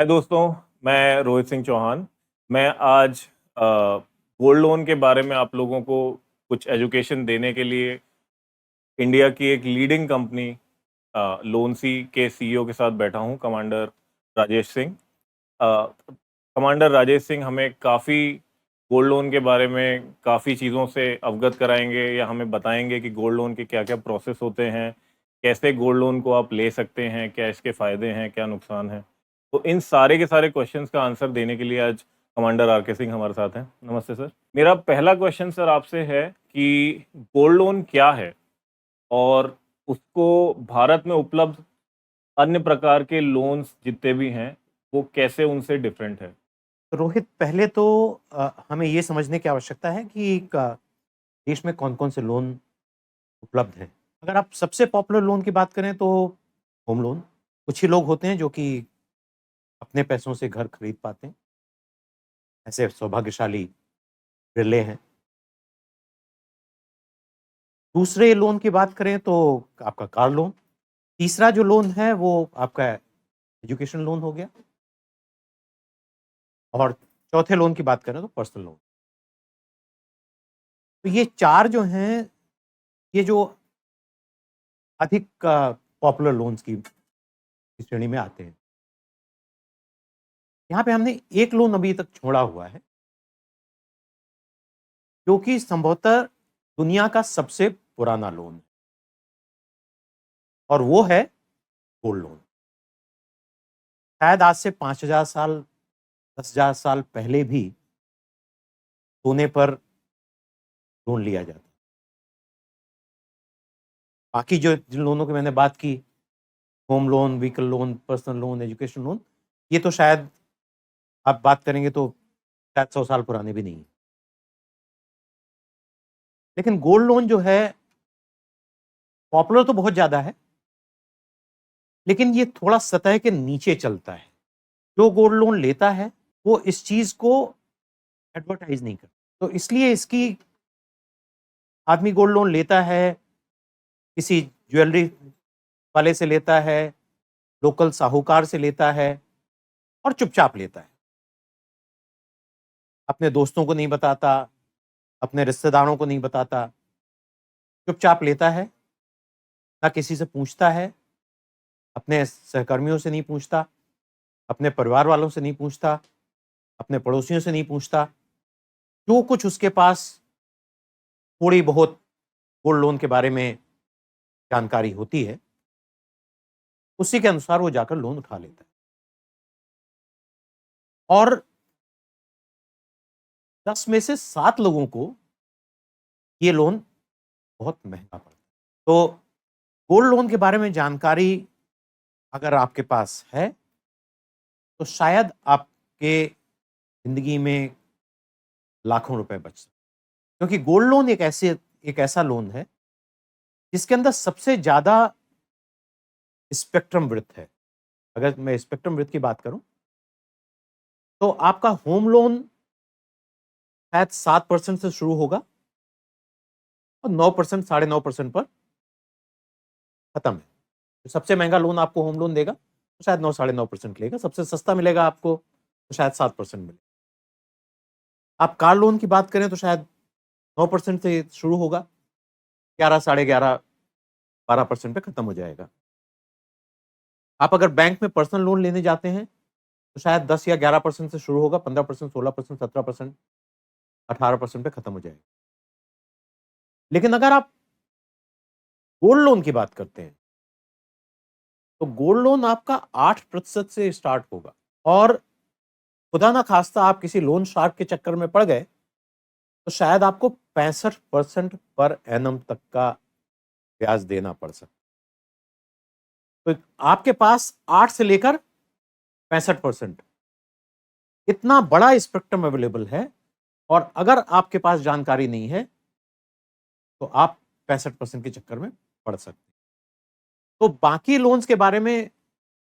हाय दोस्तों, मैं रोहित सिंह चौहान। मैं आज गोल्ड लोन के बारे में आप लोगों को कुछ एजुकेशन देने के लिए इंडिया की एक लीडिंग कंपनी लोनसी के सीईओ के साथ बैठा हूं, कमांडर राजेश सिंह। कमांडर राजेश सिंह हमें काफ़ी गोल्ड लोन के बारे में काफ़ी चीज़ों से अवगत कराएंगे या हमें बताएंगे कि गोल्ड लोन के क्या क्या प्रोसेस होते हैं, कैसे गोल्ड लोन को आप ले सकते हैं, क्या इसके फ़ायदे हैं, क्या नुकसान हैं। तो इन सारे के सारे क्वेश्चंस का आंसर देने के लिए आज कमांडर आर के सिंह हमारे साथ हैं। नमस्ते सर। मेरा पहला क्वेश्चन सर आपसे है कि गोल्ड लोन क्या है और उसको भारत में उपलब्ध अन्य प्रकार के लोन्स जितने भी हैं वो कैसे उनसे डिफरेंट है। रोहित, पहले तो हमें ये समझने की आवश्यकता है कि देश में कौन-कौन से लोन उपलब्ध हैं। अगर आप सबसे पॉपुलर लोन की बात करें तो होम लोन। कुछ ही लोग होते हैं जो कि अपने पैसों से घर खरीद पाते हैं। ऐसे सौभाग्यशाली बिरले हैं। दूसरे लोन की बात करें तो आपका कार लोन। तीसरा जो लोन है वो आपका एजुकेशन लोन हो गया और चौथे लोन की बात करें तो पर्सनल लोन। तो ये 4 जो हैं, ये जो अधिक पॉपुलर लोन्स की श्रेणी में आते हैं। यहाँ पे हमने एक लोन अभी तक छोड़ा हुआ है, जो कि संभवतः दुनिया का सबसे पुराना लोन है और वो है गोल्ड लोन। शायद आज से 5000 साल, 10,000 साल पहले भी सोने पर लोन लिया जाता। बाकी जो जिन लोनों की मैंने बात की, home loan, vehicle loan, personal loan, education loan, ये तो शायद आप बात करेंगे तो शायद 100 साल पुराने भी नहीं है। लेकिन गोल्ड लोन जो है, पॉपुलर तो बहुत ज़्यादा है, लेकिन ये थोड़ा सतह के नीचे चलता है। जो गोल्ड लोन लेता है, वो इस चीज़ को एडवर्टाइज़ नहीं करता। तो इसलिए इसकी आदमी गोल्ड लोन लेता है, किसी ज्वेलरी वाले से लेता है, लोकल साहूकार से लेता है और चुपचाप लेता है। अपने दोस्तों को नहीं बताता, अपने रिश्तेदारों को नहीं बताता, चुपचाप लेता है, ना किसी से पूछता है, अपने सहकर्मियों से नहीं पूछता, अपने परिवार वालों से नहीं पूछता, अपने पड़ोसियों से नहीं पूछता। जो कुछ उसके पास थोड़ी बहुत गोल्ड लोन के बारे में जानकारी होती है, उसी के अनुसार वो जाकर लोन उठा लेता है। और 10 में से 7 लोगों को ये लोन बहुत महँगा पड़ता है। तो गोल्ड लोन के बारे में जानकारी अगर आपके पास है, तो शायद आपके ज़िंदगी में लाखों रुपए बच सकते हैं। क्योंकि गोल्ड लोन एक ऐसा लोन है, जिसके अंदर सबसे ज़्यादा स्पेक्ट्रम विड्थ है। अगर मैं स्पेक्ट्रम विड्थ की बात करूँ, तो आपका होम लोन शायद 7% से शुरू होगा और 9%, साढ़े 9% पर खत्म है। तो सबसे महँगा लोन आपको होम लोन देगा, तो शायद 9, साढ़े 9% लेगा। सबसे सस्ता मिलेगा आपको, तो शायद 7% मिलेगा। आप कार लोन की बात करें तो शायद 9% से शुरू होगा, 11, साढ़े 11, 12% पे खत्म हो जाएगा। आप अगर बैंक में पर्सनल लोन लेने जाते हैं, तो शायद 10 या 11% से शुरू होगा, 15%, 16%, 17%, 18% पे खत्म हो जाएगा। लेकिन अगर आप गोल्ड लोन की बात करते हैं, तो गोल्ड लोन आपका 8% से स्टार्ट होगा और खुदा ना खास्ता आप किसी लोन शार्क के चक्कर में पड़ गए, तो शायद आपको 65% पर एनम तक का ब्याज देना पड़ सकता है। तो आपके पास 8 से लेकर 65% इतना बड़ा स्पेक्ट्रम अवेलेबल है और अगर आपके पास जानकारी नहीं है, तो आप 65% के चक्कर में पड़ सकते हैं। तो बाकी लोन्स के बारे में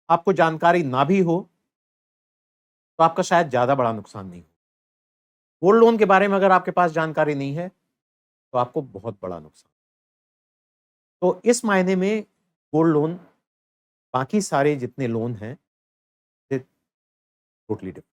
आपको जानकारी ना भी हो, तो आपका शायद ज़्यादा बड़ा नुकसान नहीं हो। गोल्ड लोन के बारे में अगर आपके पास जानकारी नहीं है, तो आपको बहुत बड़ा नुकसान। तो इस मायने में गोल्ड लोन बाकी सारे जितने लोन हैं, टोटली डिफरेंट।